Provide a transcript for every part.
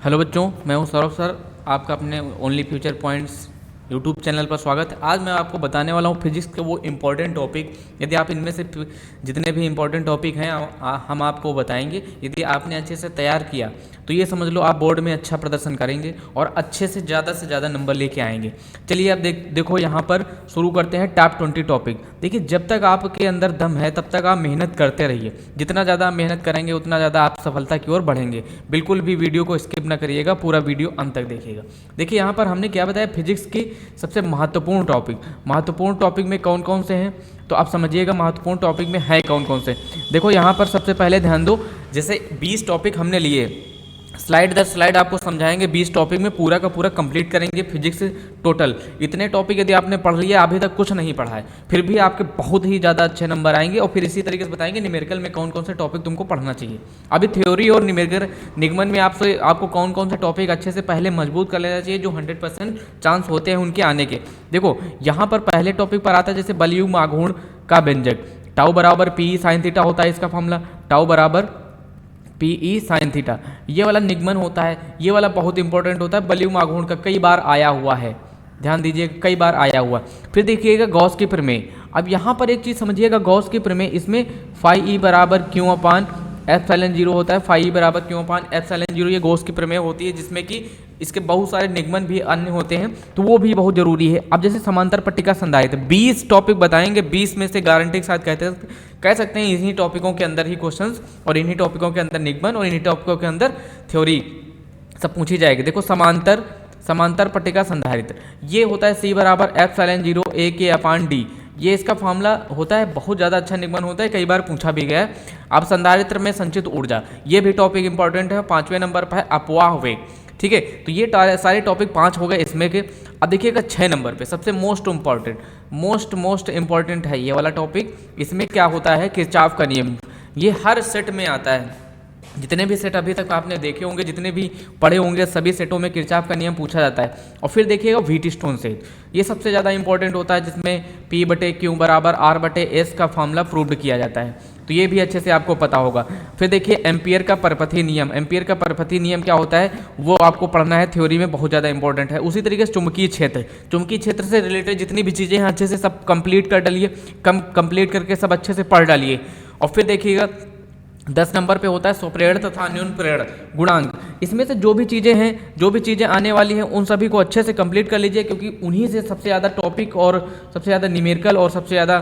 Hello बच्चों, मैं हूं सौरभ सर। आपका अपने only future points YouTube channel पर स्वागत है। आज मैं आपको बताने वाला हूं फिजिक्स के वो इम्पोर्टेंट टॉपिक। यदि आप इनमें से जितने भी इम्पोर्टेंट टॉपिक हैं हम आपको बताएंगे। यदि आपने अच्छे से तैयार किया तो ये समझ लो आप बोर्ड में अच्छा प्रदर्शन करेंगे और अच्छे से ज़्यादा नंबर लेके आएंगे। चलिए अब देखो यहाँ पर शुरू करते हैं टॉप 20 टॉपिक। देखिए, जब तक आपके अंदर दम है तब तक आप मेहनत करते रहिए। जितना ज़्यादा आप मेहनत करेंगे उतना ज़्यादा आप सफलता की ओर बढ़ेंगे। बिल्कुल भी वीडियो को स्किप ना करिएगा, पूरा वीडियो अंत तक देखिएगा। देखिए यहाँ पर हमने क्या बताया, फिजिक्स की सबसे महत्वपूर्ण टॉपिक में कौन कौन से हैं, तो आप समझिएगा महत्वपूर्ण टॉपिक में है कौन कौन से। देखो यहाँ पर सबसे पहले ध्यान दो, जैसे 20 टॉपिक हमने लिए, स्लाइड दर स्लाइड आपको समझाएंगे। 20 टॉपिक में पूरा का पूरा कंप्लीट करेंगे फिजिक्स टोटल। इतने टॉपिक यदि आपने पढ़ लिया, अभी तक कुछ नहीं पढ़ा है, फिर भी आपके बहुत ही ज़्यादा अच्छे नंबर आएंगे। और फिर इसी तरीके से बताएंगे न्यूमेरिकल में कौन कौन से टॉपिक तुमको पढ़ना चाहिए। अभी थ्योरी और निगमन में आपको कौन कौन से टॉपिक अच्छे से पहले मजबूत कर लेना चाहिए, जो 100% चांस होते हैं उनके आने के। देखो यहाँ पर पहले टॉपिक पर आता है जैसे बलयुग्म आघूर्ण का व्यंजक। टाउ बराबर पी साइन थीटा होता है इसका फॉर्मूला, टाउ बराबर पी ई साइन थीटा। ये वाला निगमन होता है, ये वाला बहुत इंपॉर्टेंट होता है। बलयुग्म आघूर्ण का कई बार आया हुआ है, ध्यान दीजिए कई बार आया हुआ। फिर देखिएगा गॉस की प्रमेय। अब यहाँ पर एक चीज़ समझिएगा, गॉस की प्रमेय, इसमें फाई ई बराबर क्यू अपान एप्सिलॉन 0 होता है। फाई ई बराबर क्यू अपान एप्सिलॉन 0 ये गॉस की प्रमेय होती है, जिसमें कि इसके बहुत सारे निगमन भी अन्य होते हैं, तो वो भी बहुत जरूरी है। अब जैसे समांतर पट्टिका संधारित्र 20 टॉपिक बताएंगे, 20 में से गारंटी के साथ कह सकते हैं इन्हीं टॉपिकों के अंदर ही क्वेश्चंस और इन्हीं टॉपिकों के अंदर निगमन और इन्हीं टॉपिकों के अंदर थ्योरी सब पूछी जाएगी। देखो समांतर पट्टिका संधारित्र ये होता है C बराबर एप्सिलॉन 0 A के अपान D। ये इसका फार्मूला होता है, बहुत ज़्यादा अच्छा निगमन होता है, कई बार पूछा भी गया है। अब संधारित्र में संचित ऊर्जा, ये भी टॉपिक इंपॉर्टेंट है। 5वें नंबर पर है अपवाह वेग। ठीक है, तो ये सारे टॉपिक 5 हो गए इसमें के। अब देखिएगा 6 नंबर पे सबसे मोस्ट इंपॉर्टेंट है ये वाला टॉपिक। इसमें क्या होता है, किरचॉफ का नियम। ये हर सेट में आता है, जितने भी सेट अभी तक आपने देखे होंगे, जितने भी पढ़े होंगे, सभी सेटों में किरचॉफ का नियम पूछा जाता है। और फिर देखिएगा व्हीटस्टोन सेट, ये सबसे ज़्यादा इंपॉर्टेंट होता है, जिसमें P/Q बराबर R/S का फॉर्मूला प्रूव्ड किया जाता है, तो ये भी अच्छे से आपको पता होगा। फिर देखिए एम्पियर का परपथी नियम। एम्पियर का परपथी नियम क्या होता है वो आपको पढ़ना है, थ्योरी में बहुत ज़्यादा इंपॉर्टेंट है। उसी तरीके से चुंबकीय क्षेत्र से रिलेटेड जितनी भी चीज़ें हैं अच्छे से सब कंप्लीट कर डालिए, कंप्लीट करके सब अच्छे से पढ़ डालिए। और फिर देखिएगा 10 नंबर पे होता है स्वप्रेरण तथा न्यून प्रेरण गुणांक। इसमें से जो भी चीज़ें आने वाली हैं उन सभी को अच्छे से कंप्लीट कर लीजिए, क्योंकि उन्हीं से सबसे ज़्यादा टॉपिक और सबसे ज़्यादा न्यूमेरिकल और सबसे ज़्यादा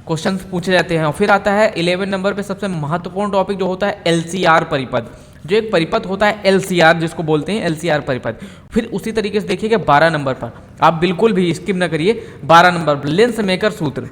क्वेश्चंस पूछे जाते हैं। और फिर आता है 11 नंबर पे सबसे महत्वपूर्ण टॉपिक जो होता है LCR परिपथ। जो एक परिपथ होता है LCR, जिसको बोलते हैं LCR परिपथ। फिर उसी तरीके से देखिएगा 12 नंबर पर, आप बिल्कुल भी स्किप ना करिए। 12 नंबर पर लेंस मेकर सूत्र,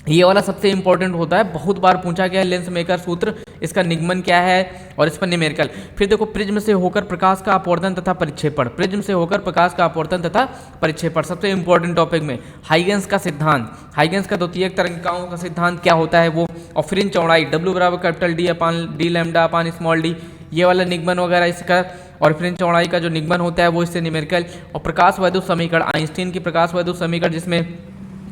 ये वाला सबसे इंपॉर्टेंट होता है, बहुत बार पूछा गया है लेंस मेकर सूत्र, इसका निगमन क्या है और इस पर न्यूमेरिकल। फिर देखो प्रिज्म से होकर प्रकाश का अपवर्तन तथा परिक्षेपण। प्रिज्म से होकर प्रकाश का अपवर्तन तथा परिक्षेपण सबसे इंपॉर्टेंट टॉपिक में। हाइगेंस का सिद्धांत, हाइगेंस का द्वितीयक तरंगिकाओं का सिद्धांत क्या होता है वो। और फ्रिंज चौड़ाई W बराबर कैपिटल D अपान D लैम्डा अपान स्मॉल d, ये वाला निगमन वगैरह इसका। और फ्रिंज चौड़ाई का जो निगमन होता है वो इससे न्यूमेरिकल। और प्रकाश वैद्युत समीकरण, आइंस्टीन की प्रकाश वैद्युत समीकरण, जिसमें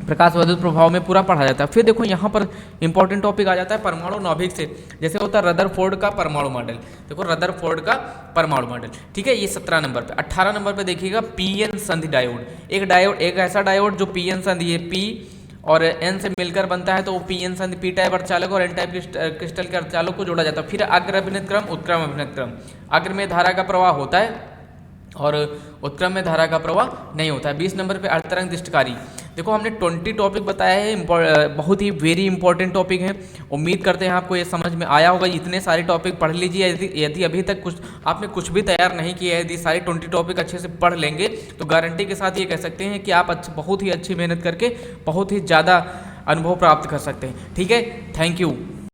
प्रकाश वैद्युत प्रभाव में पूरा पढ़ा जाता है। फिर देखो यहाँ पर इंपॉर्टेंट टॉपिक आ जाता है परमाणु नाभिक से, जैसे होता है रदरफोर्ड का परमाणु मॉडल। देखो रदरफोर्ड का परमाणु मॉडल, ठीक है, ये 17 नंबर पे। 18 नंबर पे देखिएगा PN संधि डायोड। एक ऐसा डायोड जो PN संधि, ये P और N से मिलकर बनता है, तो वो PN संधि P टाइप अर्धचालक और N टाइप क्रिस्टल के अर्धचालक को जोड़ा जाता है। फिर अग्र अभिन्नित क्रम, उत्क्रम अभिन्नित क्रम। अग्र में धारा का प्रवाह होता है और उत्क्रम में धारा का प्रवाह नहीं होता है। 20 नंबर पे अर्धतरंग दृष्टिकारी। देखो हमने 20 टॉपिक बताया है, बहुत ही वेरी इंपॉर्टेंट टॉपिक है। उम्मीद करते हैं आपको ये समझ में आया होगा। इतने सारे टॉपिक पढ़ लीजिए। यदि अभी तक आपने कुछ भी तैयार नहीं किया है, यदि सारे 20 टॉपिक अच्छे से पढ़ लेंगे तो गारंटी के साथ ये कह सकते हैं कि आप बहुत ही अच्छी मेहनत करके बहुत ही ज़्यादा अनुभव प्राप्त कर सकते हैं। ठीक है, थैंक यू।